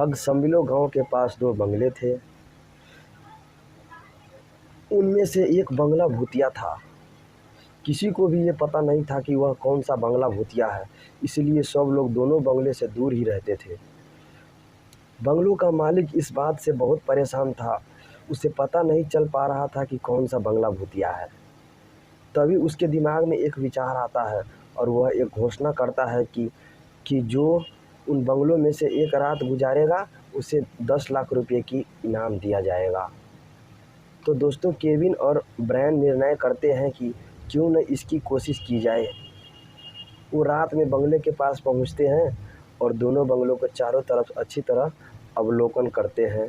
हगसम्बिलो गांव के पास दो बंगले थे। उनमें से एक बंगला भूतिया था। किसी को भी ये पता नहीं था कि वह कौन सा बंगला भूतिया है, इसलिए सब लोग दोनों बंगले से दूर ही रहते थे। बंगलों का मालिक इस बात से बहुत परेशान था। उसे पता नहीं चल पा रहा था कि कौन सा बंगला भूतिया है। तभी उसके दिमाग में एक विचार आता है और वह एक घोषणा करता है कि जो उन बंगलों में से एक रात गुजारेगा उसे 10 लाख रुपए की इनाम दिया जाएगा। तो दोस्तों, केविन और ब्रायन निर्णय करते हैं कि क्यों न इसकी कोशिश की जाए। वो रात में बंगले के पास पहुंचते हैं और दोनों बंगलों को चारों तरफ अच्छी तरह अवलोकन करते हैं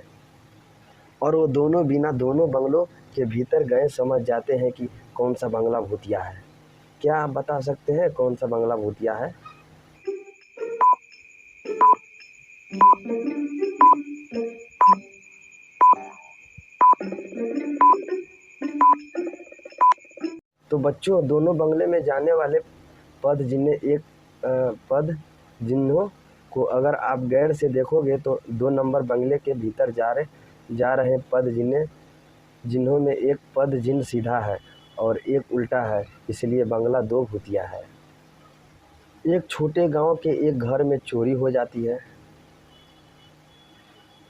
और वो दोनों बिना दोनों बंगलों के भीतर गए समझ जाते हैं कि कौन सा बंगला भूतिया है। क्या आप बता सकते हैं कौन सा बंगला भूतिया है? तो बच्चों, दोनों बंगले में जाने वाले पद जिन्हों को अगर आप गैर से देखोगे तो 2 नंबर बंगले के भीतर जा रहे पद जिन्हों में एक पद जिन सीधा है और एक उल्टा है, इसलिए बंगला 2 भूतिया है। एक छोटे गांव के एक घर में चोरी हो जाती है।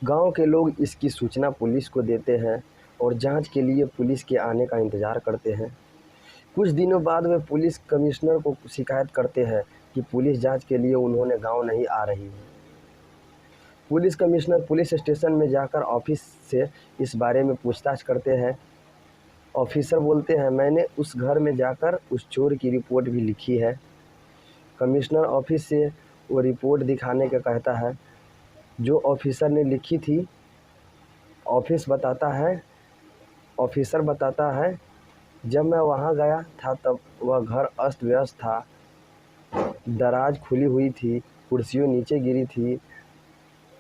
गांव के लोग इसकी सूचना पुलिस को देते हैं और जांच के लिए पुलिस के आने का इंतज़ार करते हैं। कुछ दिनों बाद वे पुलिस कमिश्नर को शिकायत करते हैं कि पुलिस जांच के लिए उन्होंने गांव नहीं आ रही है। पुलिस कमिश्नर पुलिस स्टेशन में जाकर ऑफिस से इस बारे में पूछताछ करते हैं। ऑफिसर बोलते हैं, मैंने उस घर में जाकर उस चोर की रिपोर्ट भी लिखी है। कमिश्नर ऑफिस से वो रिपोर्ट दिखाने का कहता है जो ऑफिसर ने लिखी थी। ऑफिसर बताता है, जब मैं वहां गया था तब वह घर अस्त व्यस्त था। दराज खुली हुई थी, कुर्सियाँ नीचे गिरी थी,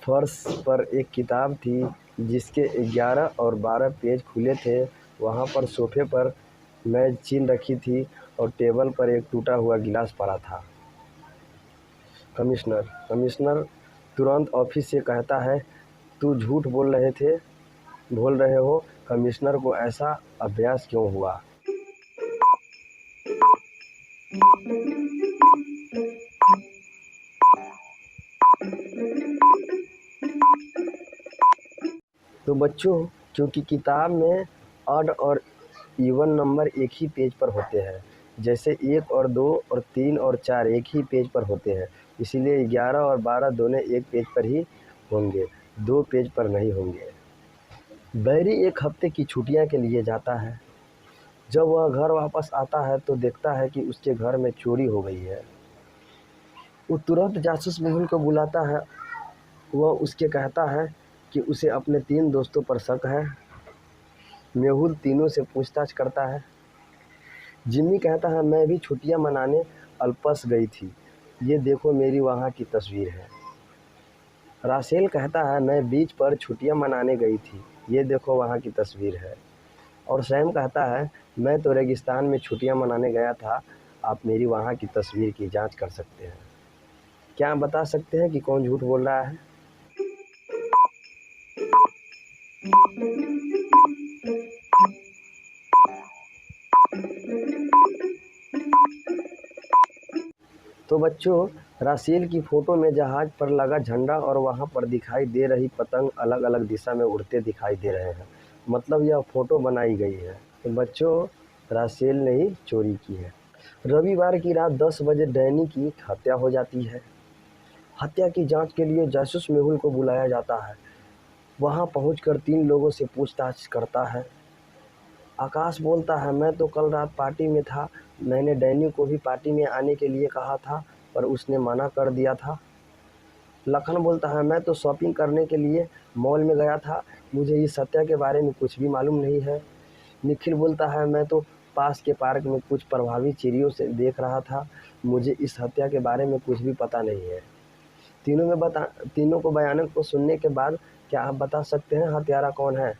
फर्श पर एक किताब थी जिसके 11 और 12 पेज खुले थे। वहाँ पर सोफे पर मेज चीन रखी थी और टेबल पर एक टूटा हुआ गिलास पड़ा था। कमिश्नर तुरंत ऑफिस से कहता है, तू झूठ बोल रहे हो। कमिश्नर को ऐसा अभ्यास क्यों हुआ? तो बच्चों, क्योंकि किताब में ऑड और इवन नंबर एक ही पेज पर होते हैं, जैसे 1 और 2 और 3 और 4 एक ही पेज पर होते हैं, इसीलिए 11 और 12 दोनों एक पेज पर ही होंगे, 2 पेज पर नहीं होंगे। बैरी एक हफ्ते की छुट्टियां के लिए जाता है। जब वह घर वापस आता है तो देखता है कि उसके घर में चोरी हो गई है। वो तुरंत जासूस मेहुल को बुलाता है। वह उसके कहता है कि उसे अपने 3 दोस्तों पर शक है। मेहुल तीनों से पूछताछ करता है। जिम्मी कहता है, मैं भी छुट्टियां मनाने अल्पस गई थी, ये देखो मेरी वहाँ की तस्वीर है। रासेल कहता है, मैं बीच पर छुट्टियां मनाने गई थी, ये देखो वहाँ की तस्वीर है। और सैम कहता है, मैं तो रेगिस्तान में छुट्टियां मनाने गया था, आप मेरी वहाँ की तस्वीर की जांच कर सकते हैं। क्या आप बता सकते हैं कि कौन झूठ बोल रहा है? तो बच्चों, रासेल की फ़ोटो में जहाज़ पर लगा झंडा और वहाँ पर दिखाई दे रही पतंग अलग अलग दिशा में उड़ते दिखाई दे रहे हैं, मतलब यह फ़ोटो बनाई गई है। तो बच्चों, रासेल ने ही चोरी की है। रविवार की रात 10 बजे डैनी की हत्या हो जाती है। हत्या की जांच के लिए जासूस मेहुल को बुलाया जाता है। वहां पहुंचकर 3 लोगों से पूछताछ करता है। आकाश बोलता है, मैं तो कल रात पार्टी में था, मैंने डैनी को भी पार्टी में आने के लिए कहा था पर उसने मना कर दिया था। लखन बोलता है, मैं तो शॉपिंग करने के लिए मॉल में गया था, मुझे इस हत्या के बारे में कुछ भी मालूम नहीं है। निखिल बोलता है, मैं तो पास के पार्क में कुछ प्रभावी चिड़ियों से देख रहा था, मुझे इस हत्या के बारे में कुछ भी पता नहीं है। तीनों को बयानों को सुनने के बाद क्या आप बता सकते हैं हत्यारा कौन है?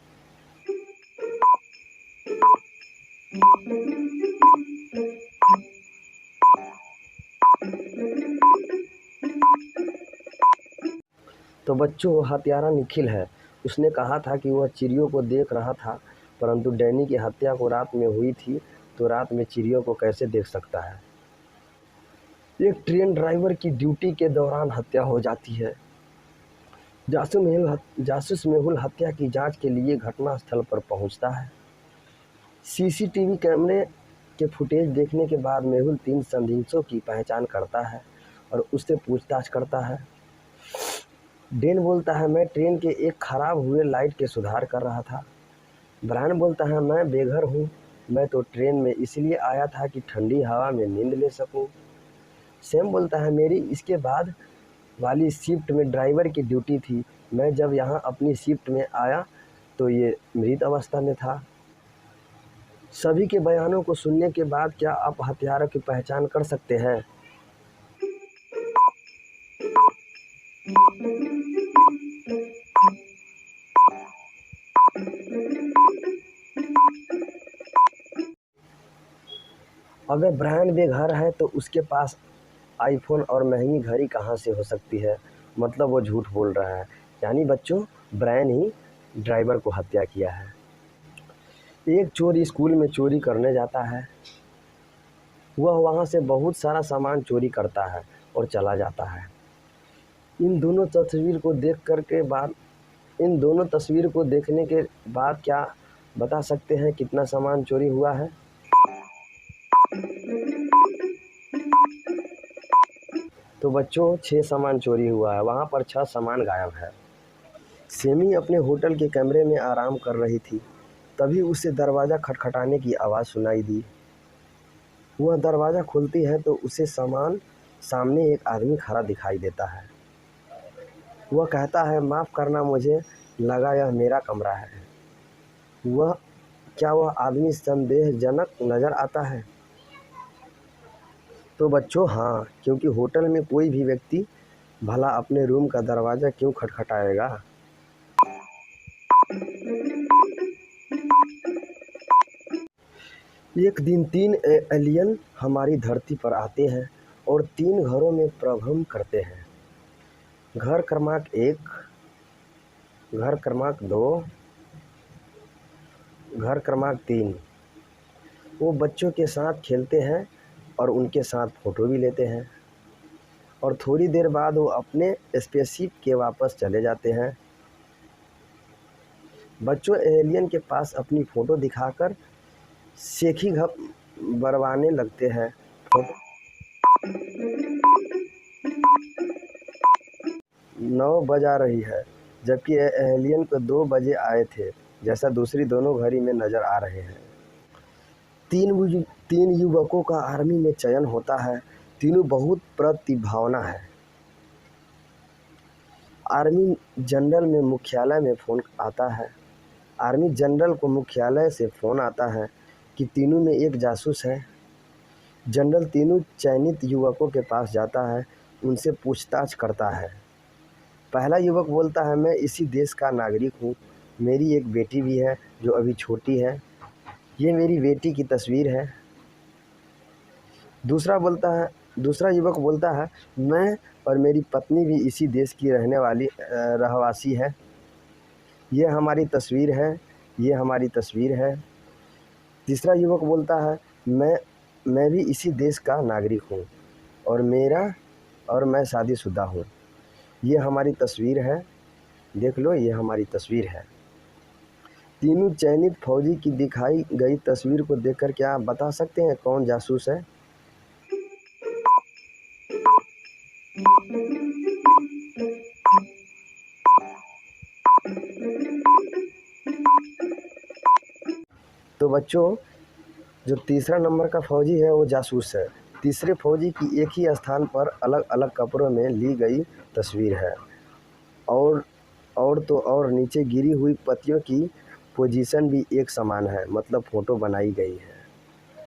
तो तो बच्चों हत्यारा निखिल है। उसने कहा था कि वह चिड़ियों को देख रहा था, परंतु डैनी की हत्या को रात में हुई थी, तो रात में चिड़ियों को कैसे देख सकता है। एक ट्रेन ड्राइवर की ड्यूटी के दौरान हत्या हो जाती है। जासूस मेहुल हत्या की जांच के लिए घटनास्थल पर पहुंचता है। सीसीटीवी कैमरे के फुटेज देखने के बाद मेहुल 3 संदिग्धों की पहचान करता है और उससे पूछताछ करता है। डेन बोलता है, मैं ट्रेन के एक खराब हुए लाइट के सुधार कर रहा था। ब्रायन बोलता है, मैं बेघर हूँ, मैं तो ट्रेन में इसलिए आया था कि ठंडी हवा में नींद ले सकूँ। सैम बोलता है, मेरी इसके बाद वाली शिफ्ट में ड्राइवर की ड्यूटी थी। मैं जब यहाँ अपनी शिफ्ट में आया तो ये मृत अवस्था में था। सभी के बयानों को सुनने के बाद क्या आप हत्यारों की पहचान कर सकते हैं? अगर ब्रायन बेघर है तो उसके पास आईफोन और महंगी घड़ी कहाँ से हो सकती है? मतलब वो झूठ बोल रहा है। यानी बच्चों, ब्रायन ही ड्राइवर को हत्या किया है। एक चोर स्कूल में चोरी करने जाता है। वह वहाँ से बहुत सारा सामान चोरी करता है और चला जाता है। इन दोनों तस्वीर को देखने के बाद क्या बता सकते हैं कितना सामान चोरी हुआ है? तो बच्चों 6 सामान चोरी हुआ है। वहाँ पर 6 सामान गायब है। सेमी अपने होटल के कमरे में आराम कर रही थी, तभी उसे दरवाज़ा खटखटाने की आवाज़ सुनाई दी। वह दरवाज़ा खोलती है तो उसे सामने एक आदमी खड़ा दिखाई देता है। वह कहता है, माफ़ करना, मुझे लगा यह मेरा कमरा है। क्या वह आदमी संदेहजनक नज़र आता है? तो बच्चों हाँ, क्योंकि होटल में कोई भी व्यक्ति भला अपने रूम का दरवाज़ा क्यों खटखटाएगा। एक दिन 3 एलियन हमारी धरती पर आते हैं और 3 घरों में प्रभ्रम करते हैं। घर क्रमांक 1, घर क्रमांक 2, घर क्रमांक 3। वो बच्चों के साथ खेलते हैं और उनके साथ फ़ोटो भी लेते हैं, और थोड़ी देर बाद वो अपने स्पेसशिप के वापस चले जाते हैं। बच्चों एलियन के पास अपनी फ़ोटो दिखाकर सेखी बरवाने लगते हैं। 9 बजा रही है, जबकि एलियन को 2 बजे आए थे, जैसा दूसरी दोनों घड़ी में नज़र आ रहे हैं। 3 युवकों का आर्मी में चयन होता है। तीनों बहुत प्रतिभावान हैं। आर्मी जनरल को मुख्यालय से फ़ोन आता है कि तीनों में एक जासूस है। जनरल तीनों चयनित युवकों के पास जाता है, उनसे पूछताछ करता है। पहला युवक बोलता है, मैं इसी देश का नागरिक हूँ, मेरी एक बेटी भी है जो अभी छोटी है, ये मेरी बेटी की तस्वीर है। दूसरा युवक बोलता है, मैं और मेरी पत्नी भी इसी देश की रहवासी है, ये हमारी तस्वीर है। तीसरा युवक बोलता है, मैं भी इसी देश का नागरिक हूँ और मैं शादीशुदा हूँ, ये हमारी तस्वीर है, देख लो, ये हमारी तस्वीर है। तीनों चयनित फौजी की दिखाई गई तस्वीर को देखकर क्या आप बता सकते हैं कौन जासूस है? तो बच्चों, जो तीसरा नंबर का फौजी है वो जासूस है। तीसरे फौजी की एक ही स्थान पर अलग अलग कपड़ों में ली गई तस्वीर है, और नीचे गिरी हुई पत्तियों की पोजीशन भी एक समान है, मतलब फ़ोटो बनाई गई है।